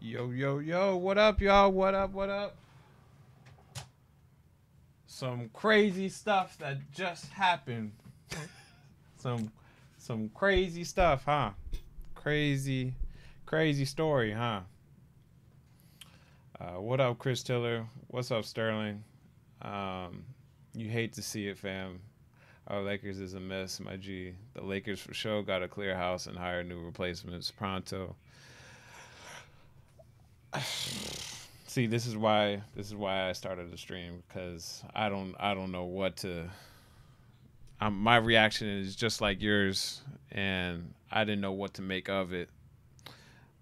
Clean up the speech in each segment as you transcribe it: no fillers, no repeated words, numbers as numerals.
Yo, yo, yo, what up, y'all? What up, what up? Some crazy stuff that just happened. Some some crazy stuff, huh? Crazy, crazy story, huh? What up, Chris Tiller? What's up, Sterling? Um, you hate to see it, fam. Our Lakers is a mess, my G. The Lakers for sure got to clear house and hire new replacements pronto. See, this is why I started the stream because I don't know what to. My reaction is just like yours, and I didn't know what to make of it.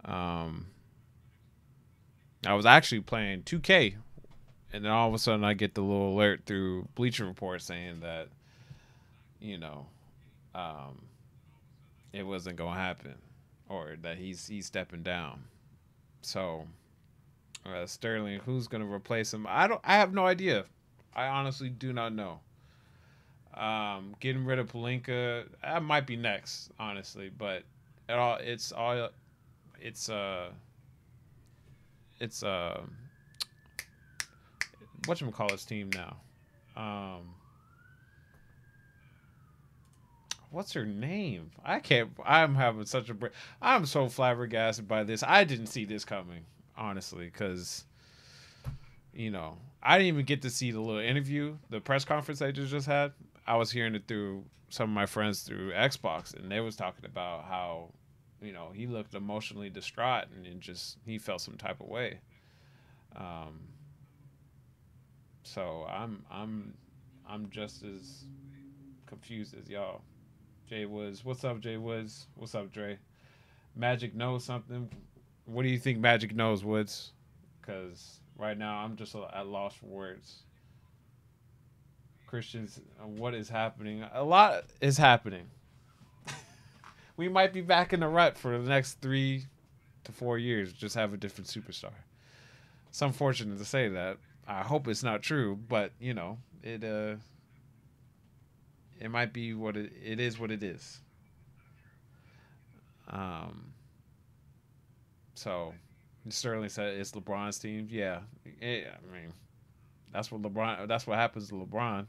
Um, I was actually playing 2K, and then all of a sudden I get the little alert through Bleacher Report saying that you know um, it wasn't gonna happen, or that he's stepping down. So Sterling, who's gonna replace him? I have no idea. I honestly do not know. Getting rid of Palinka, that might be next, honestly. But it's it's whatchamacallit's team now. Um, what's her name? I can't. I'm having such a break. I'm so flabbergasted by this. I didn't see this coming, honestly, because I didn't even get to see the little interview, the press conference they just had. I was hearing it through some of my friends through Xbox, and they was talking about how he looked emotionally distraught and just he felt some type of way. Um, so I'm just as confused as y'all. Jay Woods, what's up, Jay Woods? What's up, Dre? Magic knows something. What do you think Magic knows, Woods? Because right now I'm just at loss for words. Christians, what is happening? A lot is happening. We might be back in the rut for the next 3 to 4 years. Just have a different superstar. It's unfortunate to say that. I hope it's not true, but it might be what it is. What it is. Um, so Sterling said it's LeBron's team. Yeah, I mean that's what LeBron. That's what happens to LeBron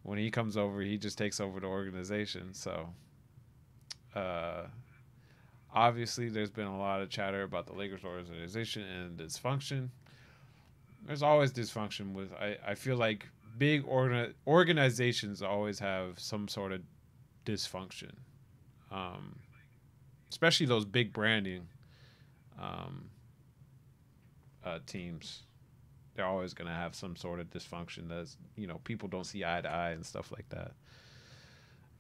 when he comes over. He just takes over the organization. So uh, obviously, there's been a lot of chatter about the Lakers organization and dysfunction. There's always dysfunction with. I feel like big organizations always have some sort of dysfunction, um, especially those big branding um, teams. They're always going to have some sort of dysfunction that's people don't see eye to eye and stuff like that.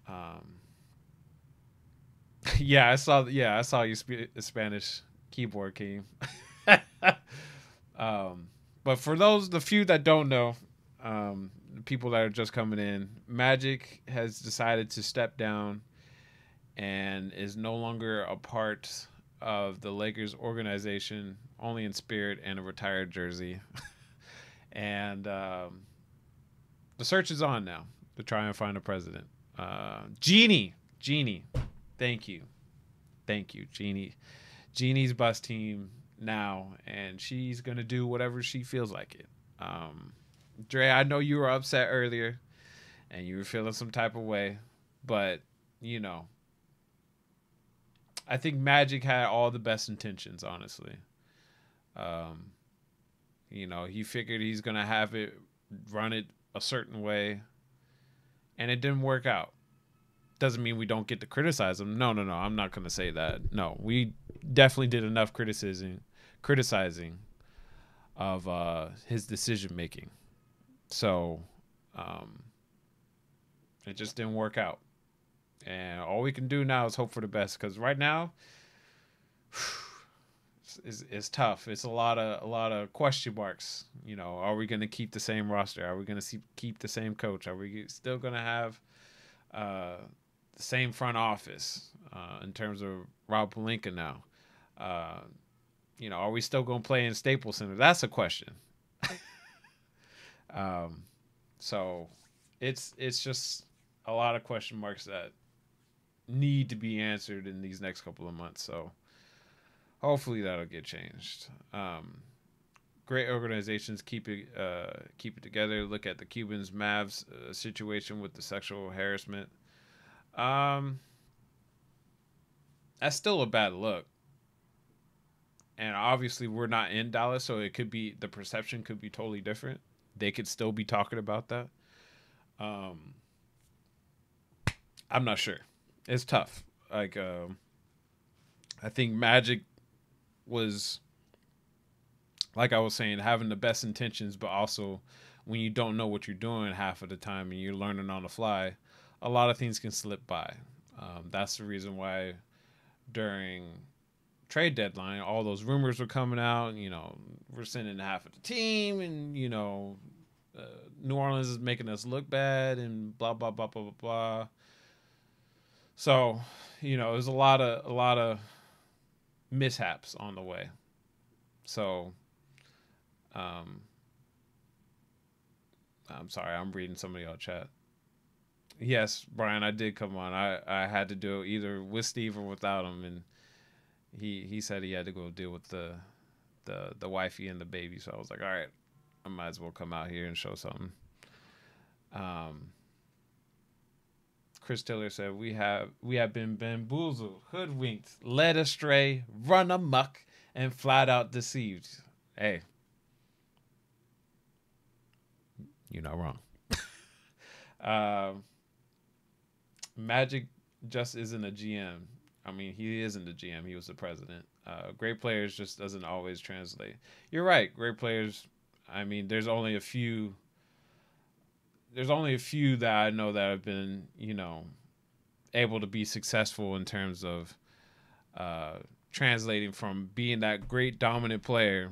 Um, yeah, I saw you Spanish keyboard king. um, but for the few that don't know, the people that are just coming in, Magic has decided to step down and is no longer a part of the Lakers organization, only in spirit and a retired jersey. And the search is on now to try and find a president. Jeannie, thank you, Jeannie. Jeannie's bus team now, and she's gonna do whatever she feels like it. Dre, I know you were upset earlier, and you were feeling some type of way, but you know, I think Magic had all the best intentions, honestly. Um, he figured he's gonna have it run it a certain way, and it didn't work out. Doesn't mean we don't get to criticize him. No, no, no. I'm not gonna say that. No, we definitely did enough criticizing of his decision making. So um, it just didn't work out, and all we can do now is hope for the best. Because right now, it's tough. It's a lot of question marks. Are we going to keep the same roster? Are we going to keep the same coach? Are we still going to have uh, the same front office in terms of Rob Pelinka now? Uh, are we still going to play in Staples Center? That's a question. um, so it's just a lot of question marks that need to be answered in these next couple of months. So Hopefully that'll get changed. Great organizations keep it together. Look at the Cubans Mavs situation with the sexual harassment. Um, that's still a bad look. And obviously we're not in Dallas, so it could be the perception could be totally different. They could still be talking about that. Um, I'm not sure. It's tough. Like I think Magic was, like I was saying, having the best intentions, but also when you don't know what you're doing half of the time and you're learning on the fly, a lot of things can slip by. That's the reason why during trade deadline, all those rumors were coming out. You know, we're sending half of the team, and you know, New Orleans is making us look bad, and blah blah blah blah blah blah. So, you know, there's a lot of mishaps on the way. So, um, I'm sorry, I'm reading some of y'all chat. Yes, Brian, I did come on. I had to do it either with Steve or without him, and he said he had to go deal with the wifey and the baby. So I was like, all right, I might as well come out here and show something. Um, Chris Tiller said we have been bamboozled, hoodwinked, led astray, run amok, and flat out deceived. Hey, you're not wrong. Magic just isn't a GM. I mean, he isn't the GM. He was the president. Great players just doesn't always translate. You're right. Great players. I mean, there's only a few. There's only a few that I know that have been, you know, able to be successful in terms of translating from being that great dominant player.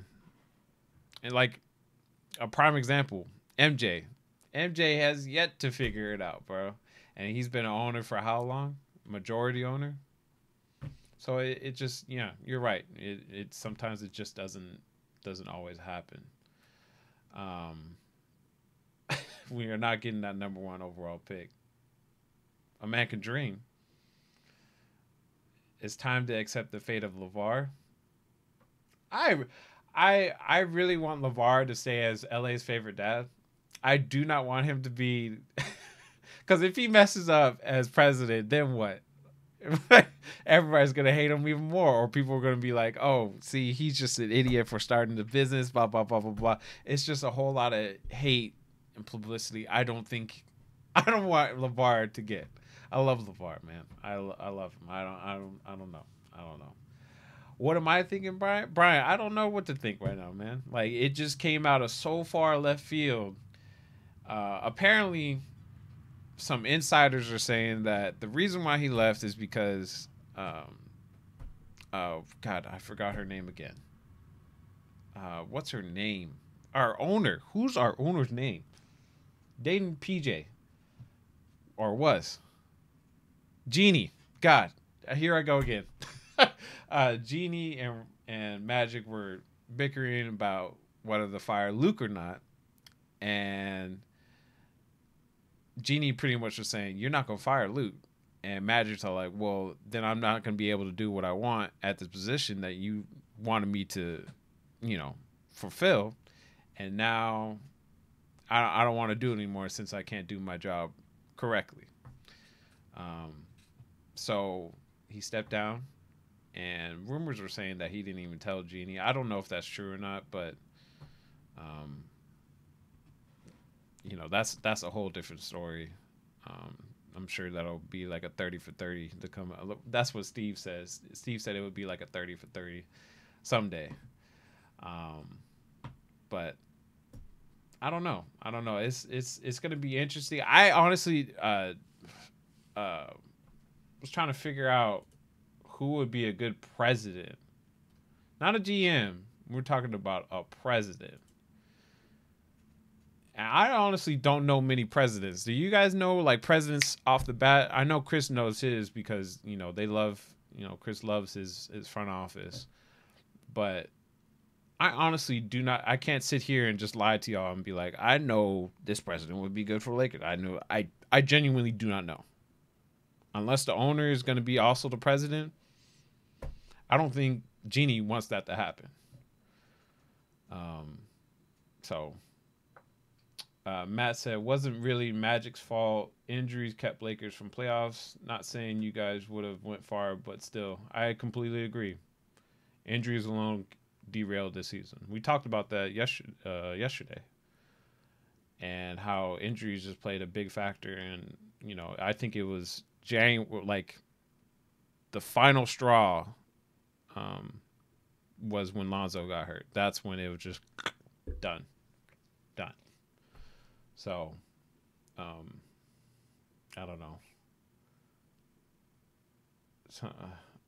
And like a prime example, MJ. MJ has yet to figure it out, bro. And he's been an owner for how long? Majority owner. So it just, yeah, you're right. It sometimes it just doesn't always happen. Um, we are not getting that number one overall pick. A man can dream. It's time to accept the fate of LeVar. I I really want LeVar to stay as LA's favorite dad. I do not want him to be, because if he messes up as president, then what? Everybody's gonna hate him even more, or people are gonna be like, "Oh, see, he's just an idiot for starting the business." Blah blah blah blah blah. It's just a whole lot of hate and publicity. I don't want LeVar to get. I love LeVar, man. I love him. I don't know. I don't know. What am I thinking, Brian? Brian, I don't know what to think right now, man. Like, it just came out of so far left field. Apparently, some insiders are saying that the reason why he left is because, oh God, I forgot her name again. What's her name? Our owner. Who's our owner's name? Dating PJ, or was Jeannie? God, here I go again. Jeannie and Magic were bickering about whether to fire Luke or not, and Jeannie pretty much was saying, "You're not gonna fire Luke," and Magic's all like, "Well, then I'm not gonna be able to do what I want at this position that you wanted me to, fulfill, and now I don't want to do it anymore since I can't do my job correctly." So he stepped down. And rumors were saying that he didn't even tell Jeannie. I don't know if that's true or not, but that's a whole different story. I'm sure that'll be like a 30 for 30 to come. That's what Steve says. Steve said it would be like a 30 for 30 someday. But I don't know. It's gonna be interesting. I honestly was trying to figure out who would be a good president. Not a GM. We're talking about a president. And I honestly don't know many presidents. Do you guys know, like, presidents off the bat? I know Chris knows his because, they love, Chris loves his front office. But I honestly do not, I can't sit here and just lie to y'all and be like, I know this president would be good for Lakers. I genuinely do not know. Unless the owner is going to be also the president, I don't think Genie wants that to happen. Um, so Matt said, wasn't really Magic's fault. Injuries kept Lakers from playoffs. Not saying you guys would have went far, but still, I completely agree. Injuries alone derailed this season. We talked about that yesterday, and how injuries just played a big factor. And I think it was like the final straw um, was when Lonzo got hurt. That's when it was just done. So, I don't know. So,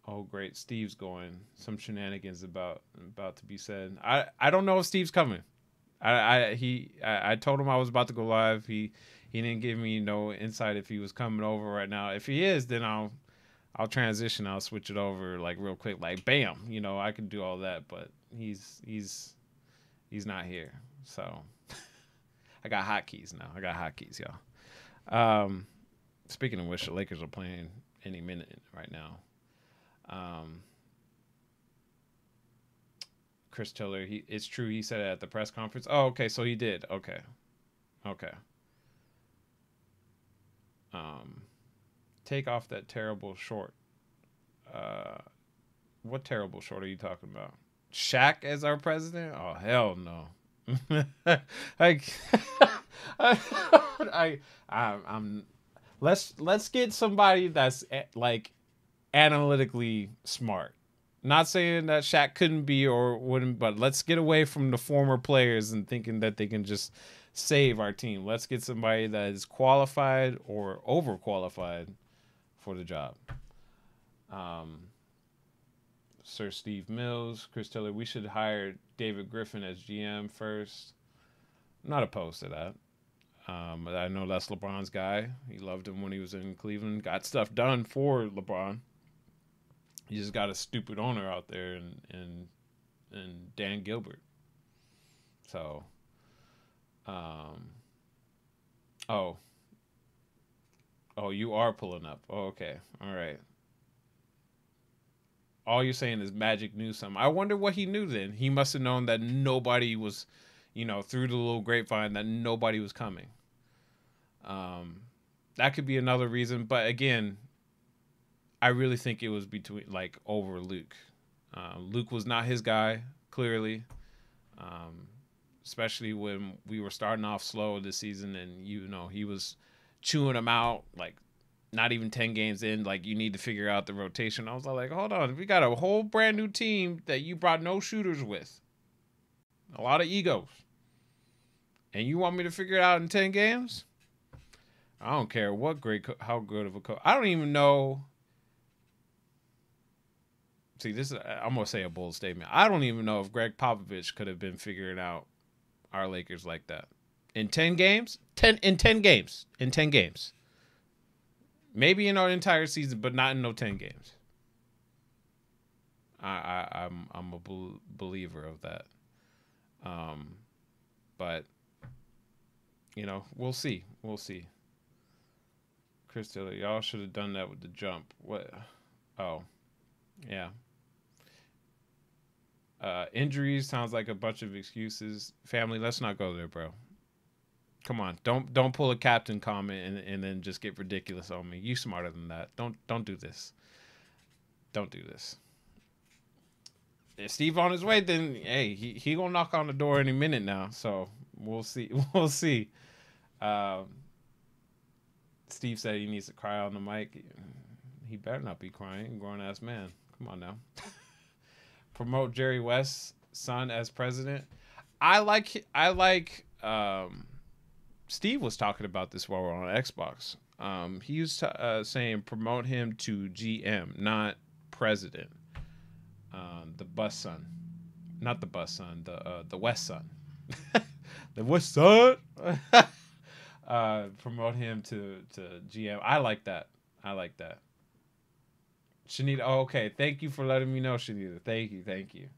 oh, great, Steve's going. Some shenanigans about to be said. I don't know if Steve's coming. I told him I was about to go live. He didn't give me no insight if he was coming over right now. If he is, then I'll transition. I'll switch it over like real quick. Like bam, I can do all that. But he's not here. So I got hotkeys now. Y'all. Speaking of which, the Lakers are playing any minute right now. Chris Tiller, it's true. He said it at the press conference. Oh, okay. So he did. Okay. Take off that terrible short. What terrible short are you talking about? Shaq as our president? Oh, hell no. I'm. Let's get somebody that's like analytically smart. Not saying that Shaq couldn't be or wouldn't, but let's get away from the former players and thinking that they can just save our team. Let's get somebody that is qualified or overqualified for the job. Sir Steve Mills, Chris Tiller, we should hire David Griffin as GM first. I'm not opposed to that. I know that's LeBron's guy. He loved him when he was in Cleveland. Got stuff done for LeBron. You just got a stupid owner out there and Dan Gilbert. So, oh, you are pulling up. Oh, okay, all right. All you're saying is Magic knew something. I wonder what he knew then. He must have known that nobody was, through the little grapevine that nobody was coming. That could be another reason, but again, I really think it was over Luke. Luke was not his guy, clearly. Especially when we were starting off slow this season and, he was chewing them out, like not even 10 games in, like you need to figure out the rotation. I was like, hold on, we got a whole brand new team that you brought no shooters with. A lot of egos. And you want me to figure it out in 10 games? I don't care how good of a coach. I don't even know. See, I'm going to say a bold statement. I don't even know if Greg Popovich could have been figuring out our Lakers like that. In 10 games? In 10 games. Maybe in our entire season, but not in no 10 games. I'm a believer of that. But, we'll see. Chris Tiller, y'all should have done that with the jump. What? Oh, yeah. Injuries sounds like a bunch of excuses. Family, let's not go there, bro. Come on, don't pull a captain comment and then just get ridiculous on me. You smarter than that. Don't do this. Don't do this. If Steve on his way, then hey, he gonna knock on the door any minute now. So we'll see. Steve said he needs to cry on the mic. He better not be crying. Grown ass man. Come on now. Promote Jerry West's son as president. I like. Steve was talking about this while we were on Xbox. He was saying promote him to GM, not president. The bus son, not the bus son, the West son, the West son. Promote him to GM. I like that. Shanita. Oh, okay. Thank you for letting me know, Shanita. Thank you.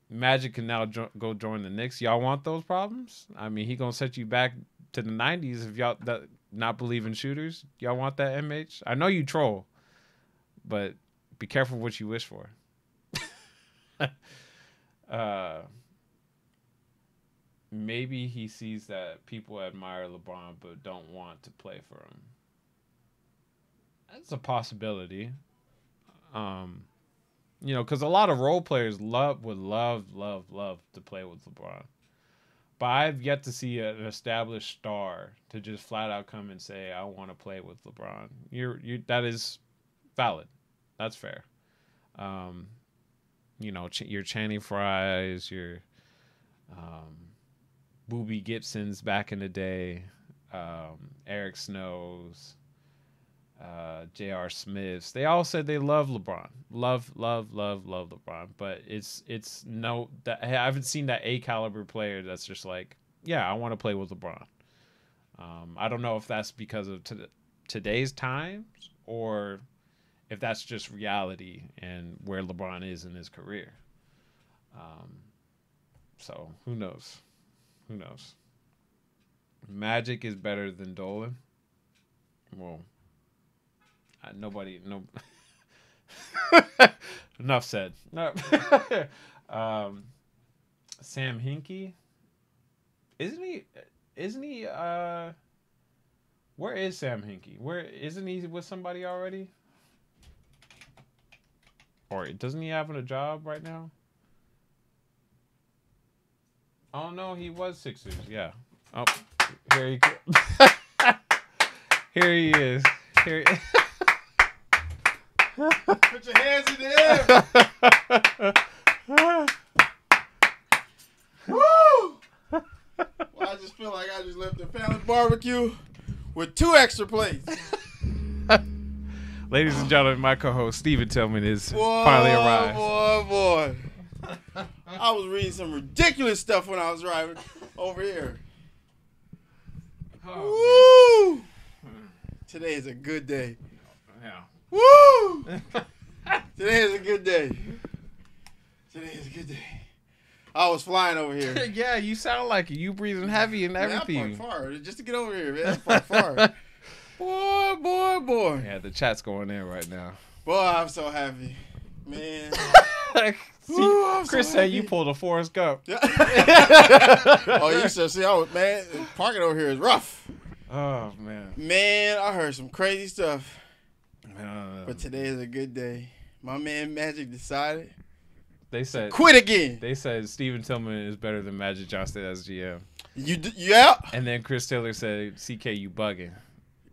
Magic can now go join the Knicks. Y'all want those problems? I mean, he gonna set you back to the 90s if y'all not believe in shooters. Y'all want that, MH? I know you troll, but be careful what you wish for. Maybe he sees that people admire LeBron but don't want to play for him. That's a possibility. Because a lot of role players would love to play with LeBron. But I've yet to see an established star to just flat out come and say, "I want to play with LeBron." That is valid. That's fair. Your Channing Frye's, your Boobie Gibson's back in the day, Eric Snow's, J.R. Smith's. They all said they love LeBron. Love LeBron. But I haven't seen that A caliber player that's just like, yeah, I want to play with LeBron. I don't know if that's because of today's times or if that's just reality and where LeBron is in his career. So who knows? Magic is better than Dolan. Well, no. Enough said. No. Sam Hinkie, isn't he? Where is Sam Hinkie? Where isn't he with somebody already? Or doesn't he have a job right now? Oh no, he was Sixers. Yeah. Oh, here he goes. Here he is. Here. Put your hands in the air. Woo! Well, I just feel like I just left the family barbecue with 2 extra plates. Ladies and gentlemen, my co-host Steven Tillman is finally arrived. Boy. I was reading some ridiculous stuff when I was driving over here. Woo! Today is a good day. Yeah. Woo! Today is a good day. I was flying over here. Yeah, you sound like it. You breathing heavy and everything. Man, I parked far just to get over here, man. I parked far. Boy. Yeah, the chat's going in right now. Boy, I'm so happy. Man. Chris said you pulled a Forrest Gump. Oh, you said, parking over here is rough. Oh, man. Man, I heard some crazy stuff. But today is a good day. My man Magic decided they said quit again. They said Steven Tillman is better than Magic Johnson as GM. Yeah. And then Chris Taylor said, "CK, you bugging."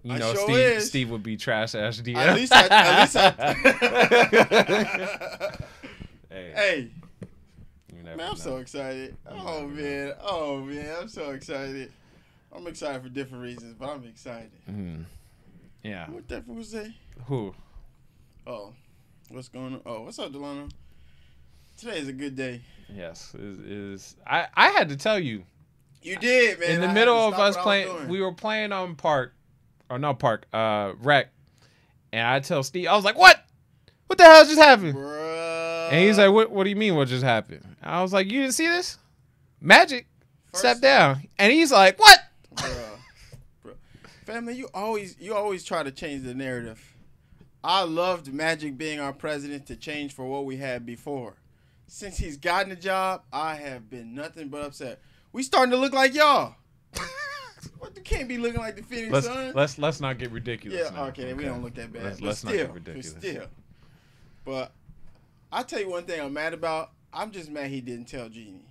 You I know, sure Steve would be trash as GM. At least I Hey. Man, I'm so excited. Oh man, I'm so excited. I'm excited for different reasons, but I'm excited. Mm-hmm. Yeah. What that fool say? Who? Oh, what's going on? Oh, what's up, Delano? Today is a good day. Yes, I had to tell you. You did, man. In the middle of us playing, we were playing on Rec, and I tell Steve, I was like, "What? What the hell just happened?" Bruh. And he's like, "What do you mean? What just happened?" I was like, "You didn't see this? Magic stepped down," and he's like, "What?" Bruh. Family, you always try to change the narrative. I loved Magic being our president to change for what we had before. Since he's gotten the job, I have been nothing but upset. We starting to look like y'all. What, you can't be looking like the Phoenix Suns. Let's not get ridiculous. Yeah, now. okay, we don't look that bad. Let's not get ridiculous. But I tell you one thing I'm mad about. I'm just mad he didn't tell Jeannie.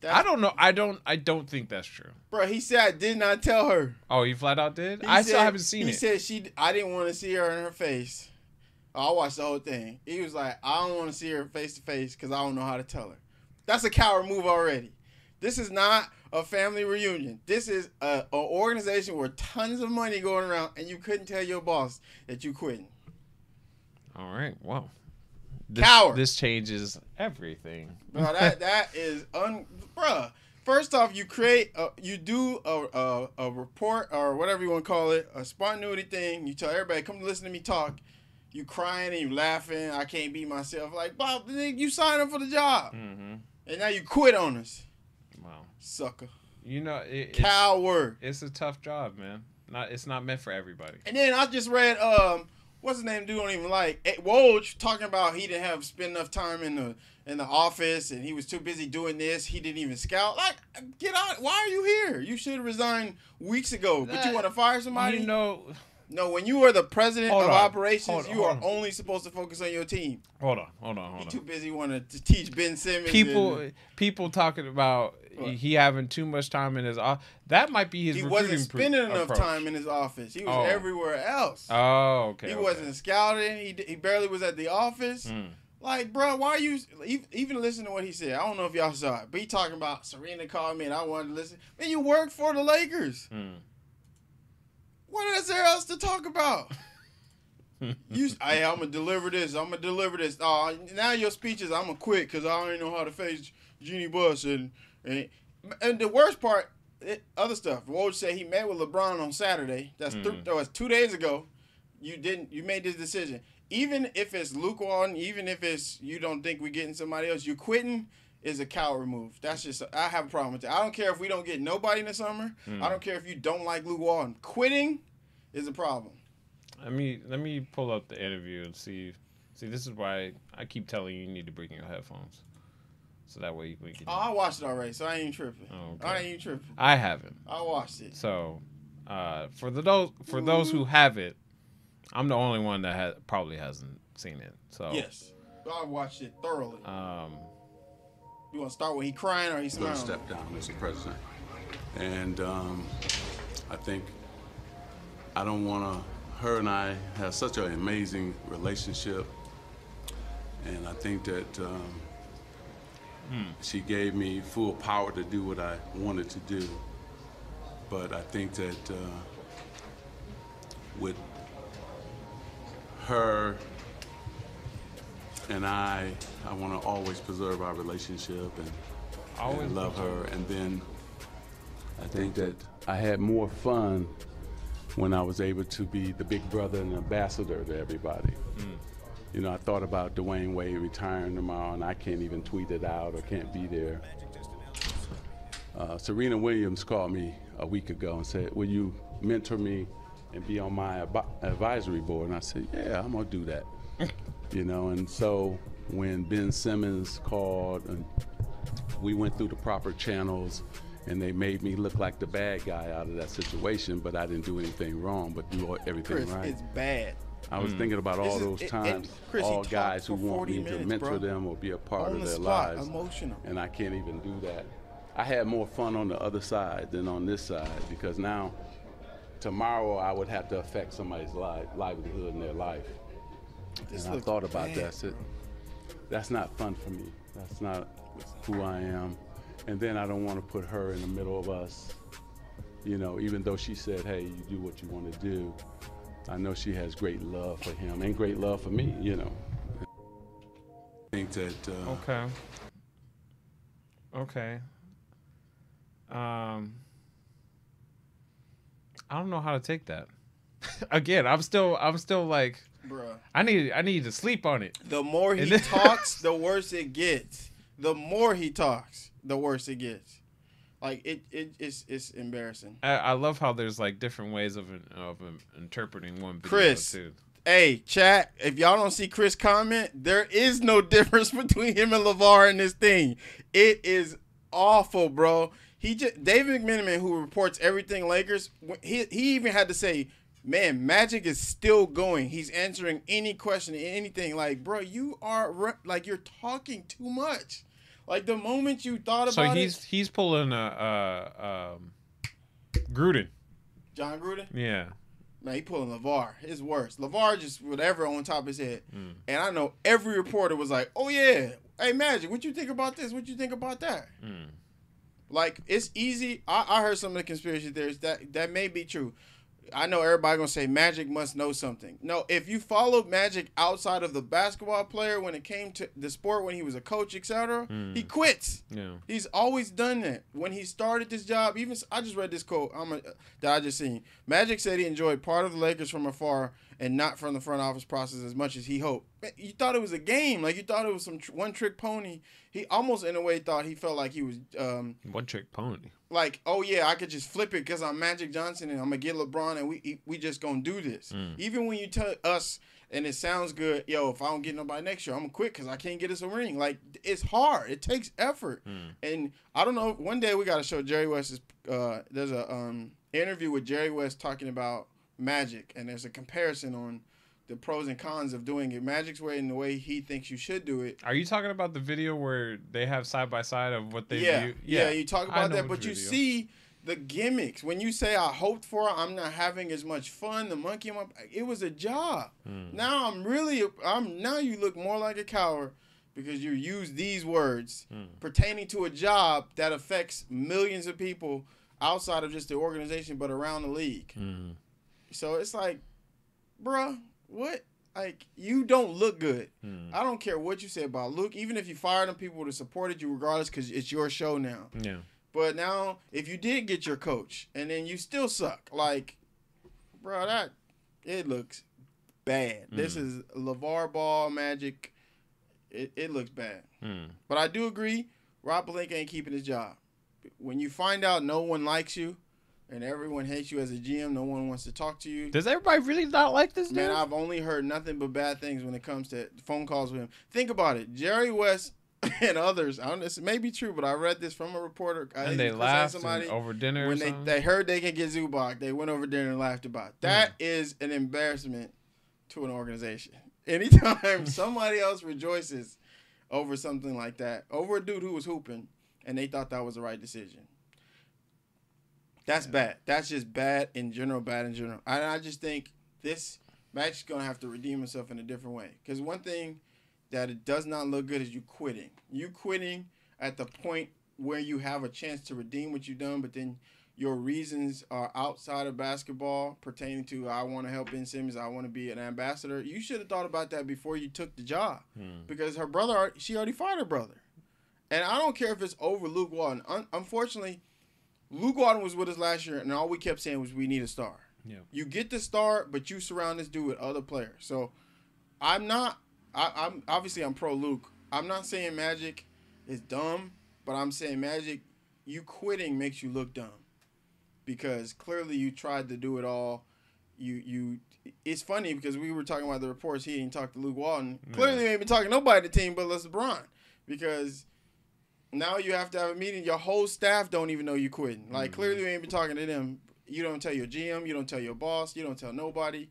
I don't know. I don't think that's true. Bro, he said I did not tell her. Oh, he flat out did? I still haven't seen it. He said I didn't want to see her in her face. I watched the whole thing. He was like, I don't want to see her face to face because I don't know how to tell her. That's a coward move already. This is not a family reunion. This is an organization where tons of money going around and you couldn't tell your boss that you quitting. All right. Well. Coward. This changes everything. Bro, that is bruh. First off, you do a report or whatever you want to call it, a spontaneity thing. You tell everybody, come listen to me talk. You crying and you laughing. I can't be myself. Like, Bob, you signed up for the job, and now you quit on us. Wow, sucker. You know, coward. It's a tough job, man. It's not meant for everybody. And then I just read what's his name? Dude don't even like Woj talking about he didn't spend enough time in the office and he was too busy doing this. He didn't even scout. Like, get out! Why are you here? You should have resigned weeks ago. But you want to fire somebody? You know. No, when you are the president of operations, you are on. only supposed to focus on your team. Hold on. You're too busy wanting to teach Ben Simmons. People talking about he having too much time in his office. That might be his He recruiting wasn't spending enough approach. time in his office. He was everywhere else. Oh, okay. He wasn't scouting. He barely was at the office. Like, bro, why are you even listen to what he said? I don't know if y'all saw it, but he talking about Serena called me and I wanted to listen. Man, you work for the Lakers. What is there else to talk about? I'm gonna deliver this. I'm gonna deliver this. Now your speech is I'm gonna quit because I don't know how to face Jeannie Buss and the worst part, other stuff. Woj said he met with LeBron on Saturday. That was 2 days ago. You made this decision. Even if it's lukewarm, even if it's you don't think we're getting somebody else, you quitting is a coward move. That's just I have a problem with that. I don't care if we don't get nobody in the summer. I don't care if you don't like Luke Walton. Quitting is a problem. Let me pull up the interview and see. See, this is why I keep telling you need to bring your headphones, so that way we can. Oh, I watched it already, so I ain't tripping. Oh, okay. I ain't even tripping. I haven't. I watched it. So, for those who have it, I'm the only one that probably hasn't seen it. So yes, I watched it thoroughly. You want to start when he crying or he smiling? Step down as a president, and I think I don't want to. Her and I have such an amazing relationship, and I think that she gave me full power to do what I wanted to do. But I think that with her and I want to always preserve our relationship and love her. And then I think that I had more fun when I was able to be the big brother and ambassador to everybody. You know, I thought about Dwayne Wade retiring tomorrow, and I can't even tweet it out or can't be there. Serena Williams called me a week ago and said, will you mentor me and be on my advisory board? And I said, yeah, I'm gonna do that. You know, and so when Ben Simmons called and we went through the proper channels and they made me look like the bad guy out of that situation, but I didn't do anything wrong, but do everything Chris, right. It's bad. I was thinking about all those times, Chris, all guys who want me to mentor bro. them or be a part On of the their spot, lives. emotional. And I can't even do that. I had more fun on the other side than on this side, because now, tomorrow I would have to affect somebody's livelihood in their life. And I thought about that. I said, that's not fun for me. That's not who I am. And then I don't want to put her in the middle of us. You know, even though she said, hey, you do what you want to do, I know she has great love for him and great love for me, you know. I think that... Okay. I don't know how to take that. Again, I'm still like, bruh. I need to sleep on it. The more he talks, the worse it gets. The more he talks, the worse it gets. Like it's embarrassing. I love how there's like different ways of interpreting one video Chris, too. Hey, chat, if y'all don't see Chris comment, there is no difference between him and LeVar in this thing. It is awful, bro. David McMenamin, who reports everything Lakers, he even had to say, man, Magic is still going. He's answering any question, anything. Like, bro, you are like you're talking too much. Like the moment you thought about it. So he's pulling a Gruden. John Gruden? Yeah. Man, he pulling LeVar. It's worse. LeVar just whatever on top of his head. And I know every reporter was like, oh yeah, hey Magic, what you think about this? What you think about that? Like, it's easy. I heard some of the conspiracy theories that may be true. I know everybody gonna say Magic must know something. No, if you followed Magic outside of the basketball player when it came to the sport, when he was a coach, etc., he quits. Yeah, he's always done that. When he started this job, even I just read this quote that I just seen. Magic said he enjoyed part of the Lakers from afar and not from the front office process as much as he hoped. You thought it was a game. Like, you thought it was some one-trick pony. He almost, in a way, thought he felt like he was... one-trick pony. Like, oh, yeah, I could just flip it because I'm Magic Johnson and I'm going to get LeBron and we just going to do this. Even when you tell us, and it sounds good, yo, if I don't get nobody next year, I'm going to quit because I can't get us a ring. Like, it's hard. It takes effort. And I don't know, one day we got to show Jerry West's... there's a interview with Jerry West talking about Magic, and there's a comparison on the pros and cons of doing it Magic's way and the way he thinks you should do it. Are you talking about the video where they have side by side of what they view? Yeah, you talk about that, but you see the gimmicks. When you say I hoped for it, I'm not having as much fun. The monkey in my, it was a job. Now now you look more like a coward because you use these words pertaining to a job that affects millions of people outside of just the organization, but around the league. So it's like, bruh, what? Like, you don't look good. I don't care what you say about Luke. Even if you fired them, people would have supported you regardless because it's your show now. Yeah. But now, if you did get your coach and then you still suck, like, bro, it looks bad. This is LeVar Ball Magic. It looks bad. But I do agree, Rob Pelinka ain't keeping his job. When you find out no one likes you and everyone hates you as a GM, no one wants to talk to you. Does everybody really not like this dude? Man, I've only heard nothing but bad things when it comes to phone calls with him. Think about it. Jerry West and others, I don't know, this may be true, but I read this from a reporter. And they laughed over dinner when they heard they could get Zubac, they went over dinner and laughed about it. That is an embarrassment to an organization. Anytime somebody else rejoices over something like that, over a dude who was hooping, and they thought that was the right decision. That's bad. That's just bad in general, I just think this Magic's going to have to redeem himself in a different way. Because one thing that it does not look good is you quitting. You quitting at the point where you have a chance to redeem what you've done, but then your reasons are outside of basketball pertaining to, I want to help Ben Simmons, I want to be an ambassador. You should have thought about that before you took the job. Because her brother, she already fired her brother. And I don't care if it's over Luke Walton. Unfortunately, Luke Walton was with us last year, and all we kept saying was we need a star. Yeah. You get the star, but you surround this dude with other players. So I'm obviously I'm pro Luke. I'm not saying Magic is dumb, but I'm saying Magic, you quitting makes you look dumb. Because clearly you tried to do it all. It's funny because we were talking about the reports. He didn't talk to Luke Walton. Clearly, he ain't been talking to nobody at the team but LeBron. Because now you have to have a meeting. Your whole staff don't even know you quitting. Like, clearly you ain't been talking to them. You don't tell your GM. You don't tell your boss. You don't tell nobody.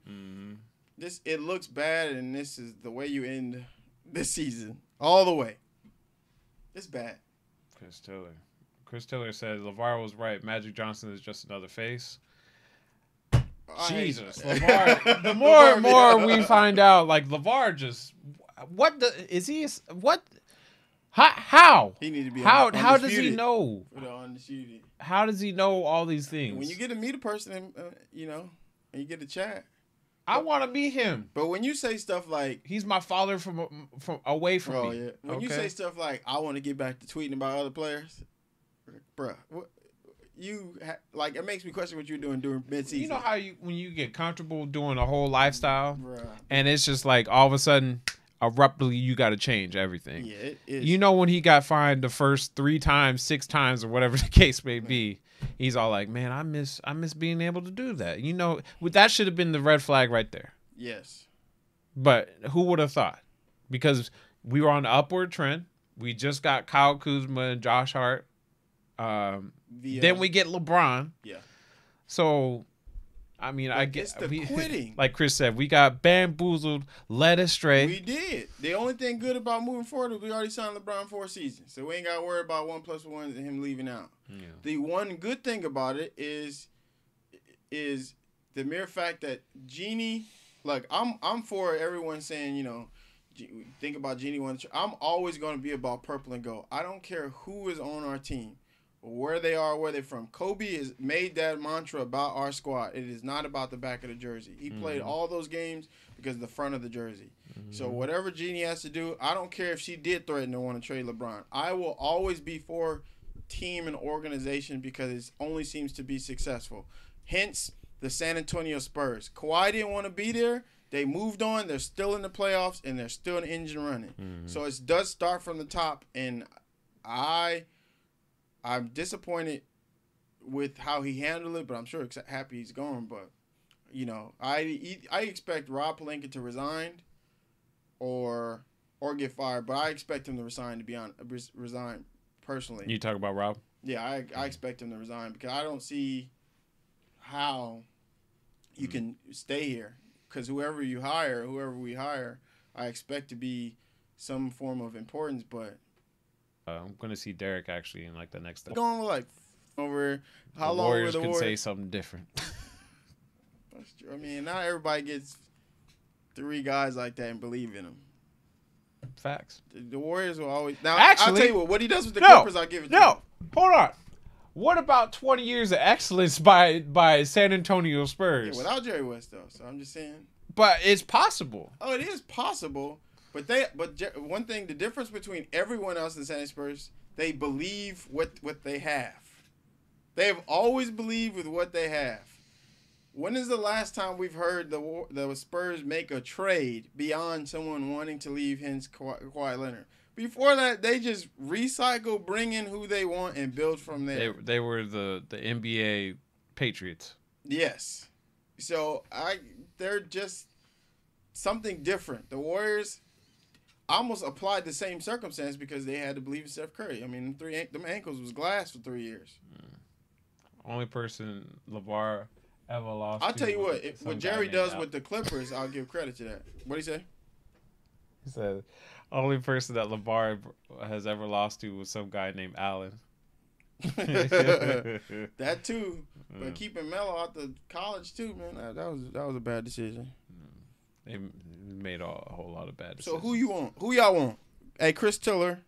It looks bad, and this is the way you end this season. All the way. It's bad. Chris Tiller said LeVar was right. Magic Johnson is just another face. Jesus, LeVar. The more and more we find out, like, LeVar just how he need to be how does he know? Undisputed. How does he know all these things? When you get to meet a person, and and you get to chat. I want to meet him. But when you say stuff like, he's my father from away from me. Yeah. When you say stuff like, I want to get back to tweeting about other players, bruh, it makes me question what you're doing during mid-season. You know how when you get comfortable doing a whole lifestyle, and it's just like all of a sudden, abruptly, you got to change everything. Yeah, it is. You know when he got fined the first 3 times, 6 times, or whatever the case may be, he's all like, "Man, I miss being able to do that." That should have been the red flag right there. Yes. But who would have thought? Because we were on the upward trend. We just got Kyle Kuzma and Josh Hart. Then we get LeBron. Yeah. So, I mean, I guess quitting. Like Chris said, we got bamboozled, led astray. We did. The only thing good about moving forward is we already signed LeBron for a season, so we ain't got to worry about 1+1 and him leaving out. Yeah. The one good thing about it is the mere fact that Jeannie. Like, I'm for everyone saying, think about Jeannie. I'm always going to be about purple and gold. I don't care who is on our team, where they are, where they're from. Kobe has made that mantra about our squad. It is not about the back of the jersey. He played all those games because of the front of the jersey. So whatever Jeannie has to do, I don't care if she did threaten to want to trade LeBron. I will always be for team and organization because it only seems to be successful. Hence, the San Antonio Spurs. Kawhi didn't want to be there, They moved on. They're still in the playoffs, and they're still an engine running. So it does start from the top, and I'm disappointed with how he handled it, but I'm sure happy he's gone. But I expect Rob Pelinka to resign, or get fired. But I expect him to resign. Resign personally. You talk about Rob? Yeah, I expect him to resign because I don't see how you can stay here. Because whoever we hire, I expect to be some form of importance. But I'm going to see Derek actually in like the next. Going with over how the long Warriors were the can Warriors? say something different. That's true. I mean, not everybody gets 3 guys like that and believe in them. Facts. The Warriors will always. Now, Actually, I'll tell you what he does with the Clippers, I'll give it to him. Hold on. What about 20 years of excellence by San Antonio Spurs? Yeah, without Jerry West, though. So I'm just saying. But it's possible. Oh, it is possible. But one thing, the difference between everyone else in the San Antonio Spurs, they believe what they have. They have always believed with what they have. When is the last time we've heard the Spurs make a trade beyond someone wanting to leave, hence Kawhi Leonard? Before that, they just recycle, bring in who they want, and build from there. They were the NBA Patriots. Yes. So they're just something different. The Warriors almost applied the same circumstance because they had to believe in Steph Curry. I mean, them ankles was glass for 3 years. Only person LeVar ever lost. I'll tell you what Jerry does with the Clippers, I'll give credit to that. What'd he say? He said, only person that LeVar has ever lost to was some guy named Allen. That too. But keeping Melo out the college too, man, that was a bad decision. They made a whole lot of bad decisions. So who you want? Who y'all want? Hey, Chris Tiller.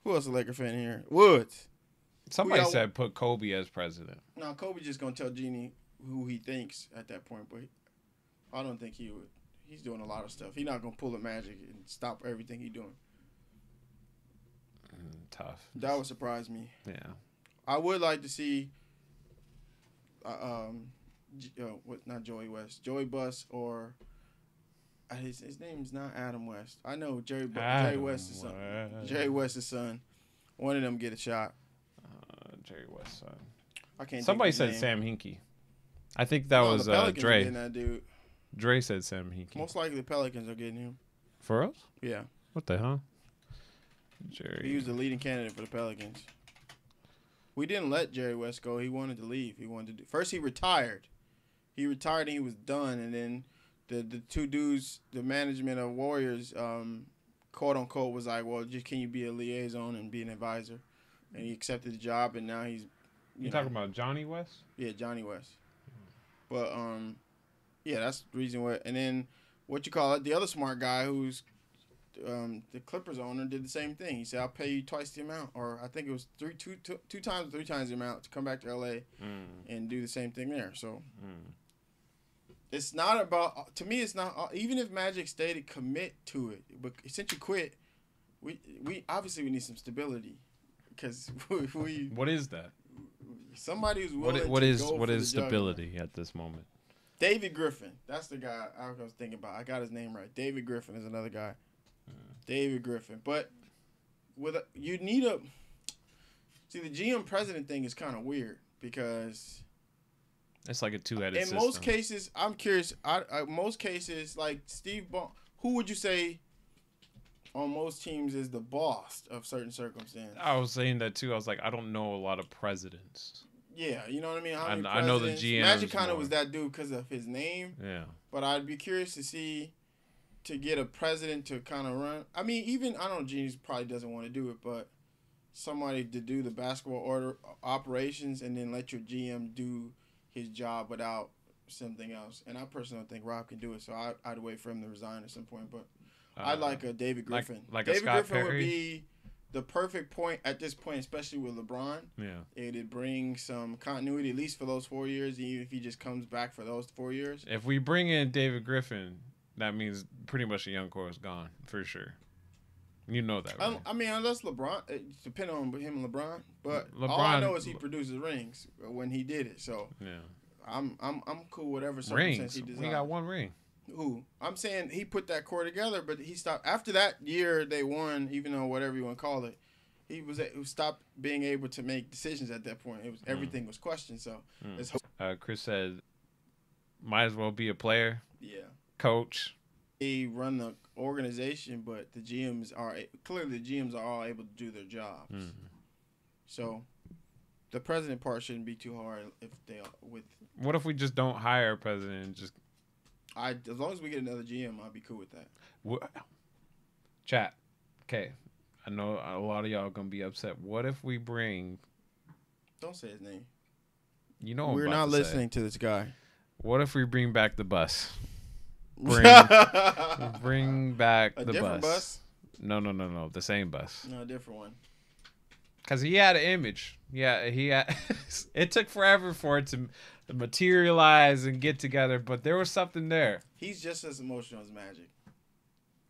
Who else a Laker fan here? Woods. Somebody said put Kobe as president. No, Kobe just gonna tell Jeannie who he thinks at that point, but I don't think he would. He's doing a lot of stuff. He's not gonna pull a Magic and stop everything he's doing. Tough. That would surprise me. Yeah. I would like to see, not Joey West, Joey Buss, or his name is not Adam West. I know Jerry West's son. Jerry West's son. One of them get a shot. Jerry West's son. I can't. Somebody said Sam Hinkie. I think that was the Pelicans Dre. are getting that dude. Dre said Sam Hinkie. Most likely the Pelicans are getting him. For us? Yeah. What the hell? Jerry. He was the leading candidate for the Pelicans. We didn't let Jerry West go. He wanted to leave. First he retired. He retired and he was done. And then the 2 dudes, the management of Warriors, quote unquote, was like, well, just can you be a liaison and be an advisor? And he accepted the job, and now he's. You talking about Johnny West? Yeah, Johnny West. But yeah, that's the reason why. And then the other smart guy who's the Clippers owner did the same thing. He said, I'll pay you twice the amount, or I think it was 3 times the amount to come back to LA and do the same thing there. So it's not about, to me, it's not, even if Magic stayed to commit to it, but since you quit, we obviously we need some stability because we What is that? Somebody who's willing what to is go what for is the stability at this moment? David Griffin. That's the guy I was thinking about. I got his name right. David Griffin is another guy. David Griffin. But the GM president thing is kind of weird because it's like a two-headed system. In most cases, I'm curious. Most cases, like Steve Ballmer, who would you say on most teams is the boss of certain circumstances? I was saying that too. I was like, I don't know a lot of presidents. Yeah, you know what I mean? I know the GM. Magic kind of was that dude because of his name. Yeah. But I'd be curious to get a president to kind of run. I mean, even, I don't know, Genius probably doesn't want to do it, but somebody to do the basketball order operations and then let your GM do his job without something else. And I personally don't think Rob can do it, so I'd wait for him to resign at some point. But I'd like a David Griffin. Like David a Scott Griffin Perry? would be the perfect point at this point, especially with LeBron. Yeah. It'd bring some continuity, at least for those 4 years, even if he just comes back for those 4 years. If we bring in David Griffin, that means pretty much the young core is gone, for sure. You know that, right? I mean, unless LeBron, it depends on him and LeBron. But LeBron, all I know is he produces rings when he did it. So yeah, I'm cool whatever circumstance rings. he designed. We got one ring. Who? I'm saying he put that core together, but he stopped after that year. They won, even though whatever you want to call it. He stopped being able to make decisions at that point. It was everything was questioned. So, Chris said, "Might as well be a player, yeah, coach." They run the organization, but the GMs are all able to do their jobs. So, the president part shouldn't be too hard if they are with. What if we just don't hire a president and just? As long as we get another GM, I'll be cool with that. Chat. Okay. I know a lot of y'all are going to be upset. What if we bring... Don't say his name. You know we're not listening to this guy. What if we bring back the bus? Bring back the bus. A different bus? No. The same bus. No, a different one. Because he had an image. Yeah, he had... It took forever for it to materialize and get together, but there was something there. He's just as emotional as Magic.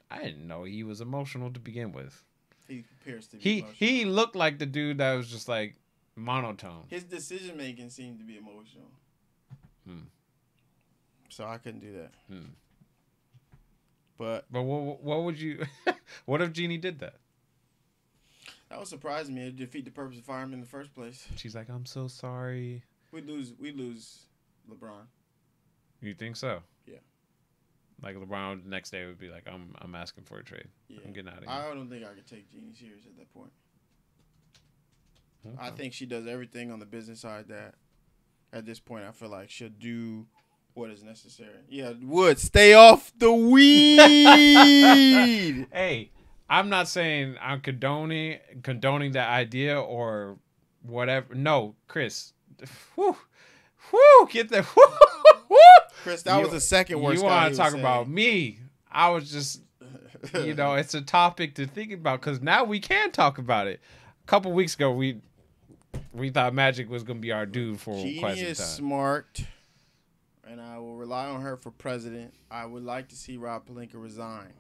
I didn't know he was emotional to begin with. He appears to be emotional. He looked like the dude that was just like monotone. His decision making seemed to be emotional. So I couldn't do that. But what would you? What if Jeannie did that? That would surprise me. It'd defeat the purpose of firing him in the first place. She's like, I'm so sorry. We lose LeBron. You think so? Yeah. Like LeBron the next day would be like, I'm asking for a trade. Yeah. I'm getting out of here. I don't think I could take Jeannie serious at that point. Okay. I think she does everything on the business side that at this point I feel like she'll do what is necessary. Yeah, Wood, stay off the weed. Hey, I'm not saying I'm condoning that idea or whatever. No, Chris. Whew, get that. Chris, that was the second worst. You want to talk about me? I was just, it's a topic to think about because now we can talk about it. A couple weeks ago, we thought Magic was gonna be our dude for Jeannie quite some time. Is smart, and I will rely on her for president. I would like to see Rob Pelinka resign.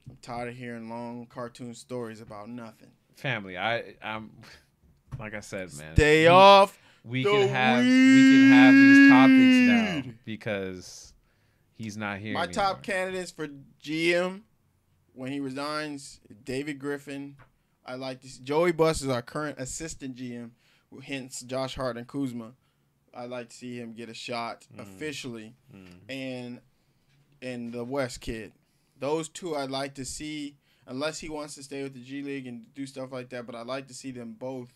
I'm tired of hearing long cartoon stories about nothing. Family, I'm like I said, man. Stay off. We can have these topics now because he's not here. My top candidates for GM when he resigns: David Griffin. I like this. Joey Buss is our current assistant GM, hence Josh Hart and Kuzma. I'd like to see him get a shot officially, and the West kid. Those two I'd like to see, unless he wants to stay with the G League and do stuff like that. But I'd like to see them both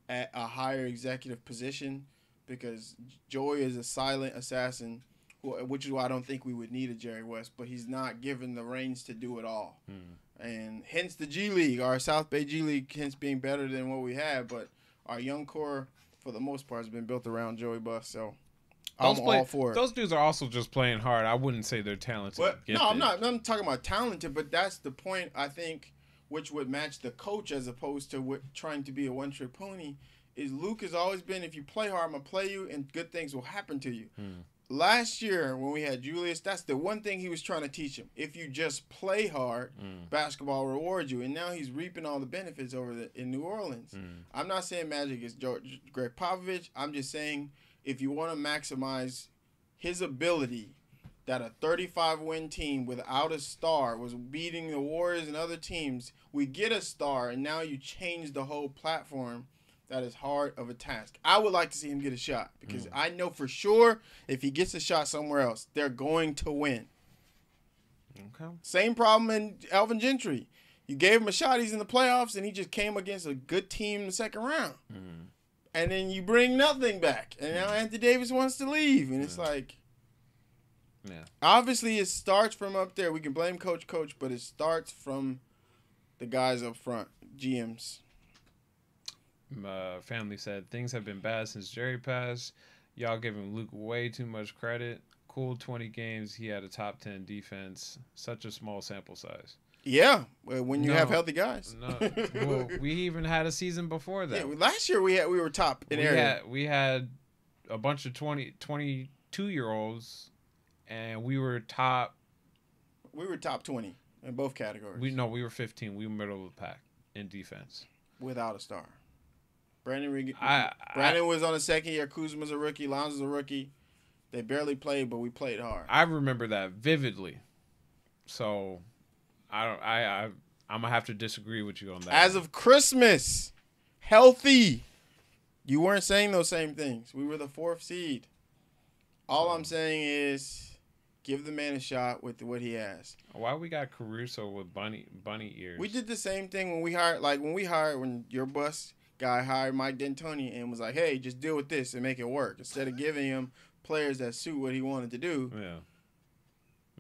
at a higher executive position because Joey is a silent assassin, which is why I don't think we would need a Jerry West, but he's not given the reins to do it all. And hence the G League, our South Bay G League, hence being better than what we have. But our young core, for the most part, has been built around Joey Buss. So I'm all for it. Those dudes are also just playing hard. I wouldn't say they're talented. No, I'm not. I'm talking about talented, but that's the point, I think, which would match the coach as opposed to trying to be a one-trick pony, is Luke has always been, if you play hard, I'm going to play you, and good things will happen to you. Last year, when we had Julius, that's the one thing he was trying to teach him. If you just play hard, basketball rewards you. And now he's reaping all the benefits in New Orleans. I'm not saying Magic is Greg Popovich. I'm just saying if you want to maximize his ability, that a 35-win team without a star was beating the Warriors and other teams, we get a star, and now you change the whole platform. That is hard of a task. I would like to see him get a shot because I know for sure if he gets a shot somewhere else, they're going to win. Okay. Same problem in Alvin Gentry. You gave him a shot, he's in the playoffs, and he just came against a good team in the second round. And then you bring nothing back. And now Anthony Davis wants to leave. And it's like, obviously it starts from up there. We can blame coach, but it starts from the guys up front, GMs. Family said things have been bad since Jerry passed. Y'all giving Luke way too much credit. Cool 20 games. He had a top 10 defense. Such a small sample size. Yeah, when you have healthy guys. No, well, we even had a season before that. Yeah, last year we were top in area. We had a bunch of 22-year-olds, and we were top. We were top 20 in both categories. We were 15. We were middle of the pack in defense without a star. Brandon was on the second year. Kuzma's a rookie. Lonzo's a rookie. They barely played, but we played hard. I remember that vividly. So, I'm gonna have to disagree with you on that. As of Christmas, healthy. You weren't saying those same things. We were the 4th seed. All I'm saying is, give the man a shot with what he has. Why we got Caruso with bunny ears? We did the same thing when we hired, when your bus guy hired Mike D'Antoni and was like, hey, just deal with this and make it work. Instead of giving him players that suit what he wanted to do.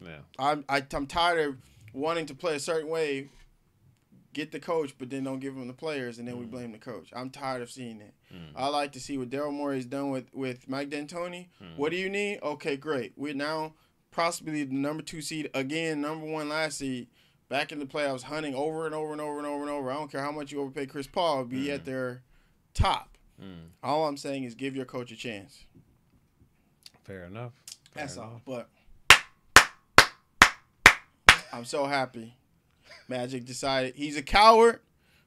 Yeah. I'm tired of wanting to play a certain way, get the coach, but then don't give him the players, and then we blame the coach. I'm tired of seeing that. I like to see what Daryl Morey's done with Mike D'Antoni. What do you need? Okay, great. We're now possibly the number 2 seed again, number 1 last seed, back in the playoffs, hunting over and over and over and over and over. I don't care how much you overpay Chris Paul, be at their top. All I'm saying is give your coach a chance. Fair enough. That's all. But I'm so happy. Magic decided he's a coward.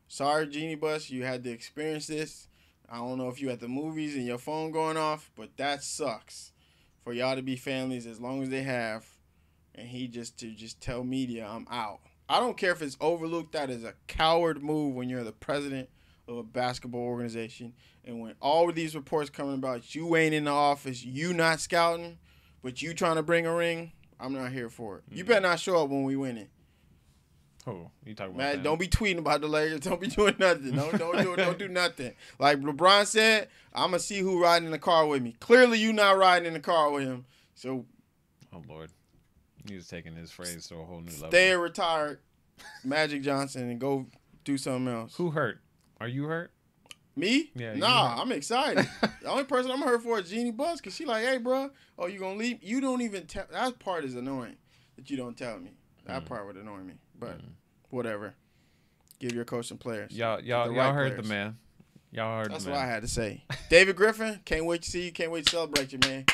Sorry, Genie Bus, you had to experience this. I don't know if you at the movies and your phone going off, but that sucks for y'all to be families as long as they have. And he just tell media, I'm out. I don't care if it's overlooked. That is a coward move when you're the president of a basketball organization. And when all of these reports coming about you ain't in the office, you not scouting, but you trying to bring a ring, I'm not here for it. You better not show up when we winning. Oh, you talking about Man, that? don't be tweeting about the Lakers. Don't be doing nothing. Don't do nothing. Like LeBron said, I'm going to see who riding in the car with me. Clearly, you not riding in the car with him. So, oh, Lord. He was taking his phrase to a whole new level. Stay retired, Magic Johnson, and go do something else. Who hurt? Are you hurt? Me? Yeah. Nah, I'm excited. The only person I'm hurt for is Jeannie Buss, because she like, hey, bro, oh, you going to leave? You don't even tell. That part is annoying that you don't tell me. That part would annoy me. But whatever. Give your coach some players. Y'all heard the man. Y'all heard That's the man. what I had to say. David Griffin, can't wait to see you. Can't wait to celebrate you, man.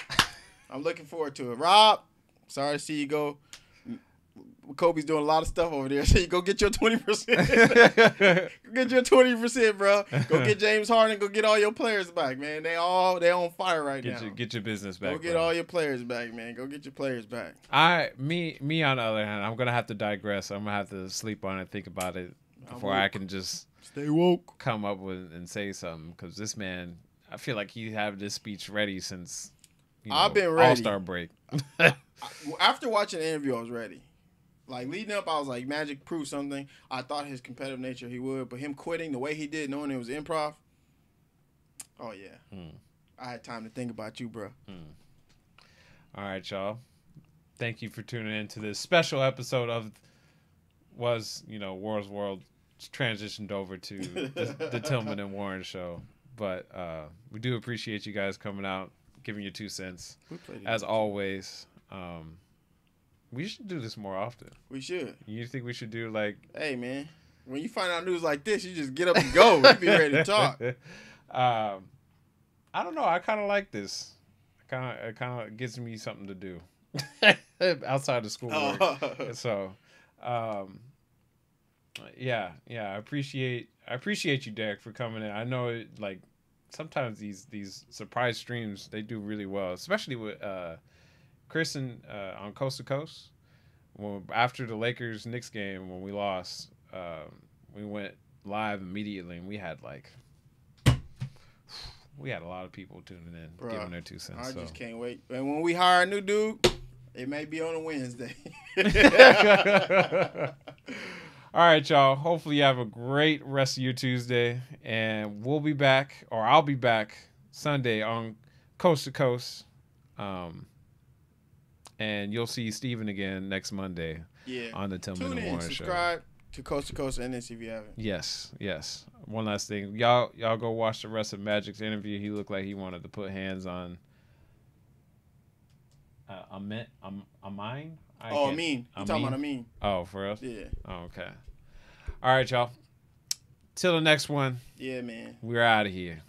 I'm looking forward to it. Rob, sorry to see you go. Kobe's doing a lot of stuff over there. So you go get your 20%. Go get your 20%, bro. Go get James Harden. Go get all your players back, man. They on fire right now. Get your business back. Go get all your players back, man. Go get your players back. Me on the other hand, I'm gonna have to digress. I'm gonna have to sleep on it, think about it before I can just stay woke, come up with and say something. Because this man, I feel like he had this speech ready since I've been ready. All-Star break. After watching the interview, I was ready. Like, leading up, I was like, Magic proved something. I thought his competitive nature, he would. But him quitting the way he did, knowing it was improv, oh, yeah. I had time to think about you, bro. All right, y'all. Thank you for tuning in to this special episode of Warr's World transitioned over to the Tillman and Warren show. But we do appreciate you guys coming out, giving your 2 cents. As always. We should do this more often. We should. You think we should do like... Hey, man. When you find out news like this, you just get up and go. You be ready to talk. I don't know. I kind of like this. It kind of gives me something to do outside of school work. So, yeah. I appreciate you, Derek, for coming in. I know sometimes these surprise streams, they do really well, especially with Chris and on Coast to Coast. After the Lakers-Knicks game, when we lost, we went live immediately, and we had a lot of people tuning in, giving their 2 cents. I just can't wait. And when we hire a new dude, it may be on a Wednesday. All right, y'all. Hopefully you have a great rest of your Tuesday, and we'll be back, or I'll be back Sunday on Coast to Coast. And you'll see Steven again next Monday on the Tillman and Warren Show. Subscribe to Coast and this if you haven't. Yes. One last thing. Y'all go watch the rest of Magic's interview. He looked like he wanted to put hands on Amin. Amin. You talking about Amin. Oh, for real? Yeah. Oh, okay. All right, y'all. Till the next one. Yeah, man. We're out of here.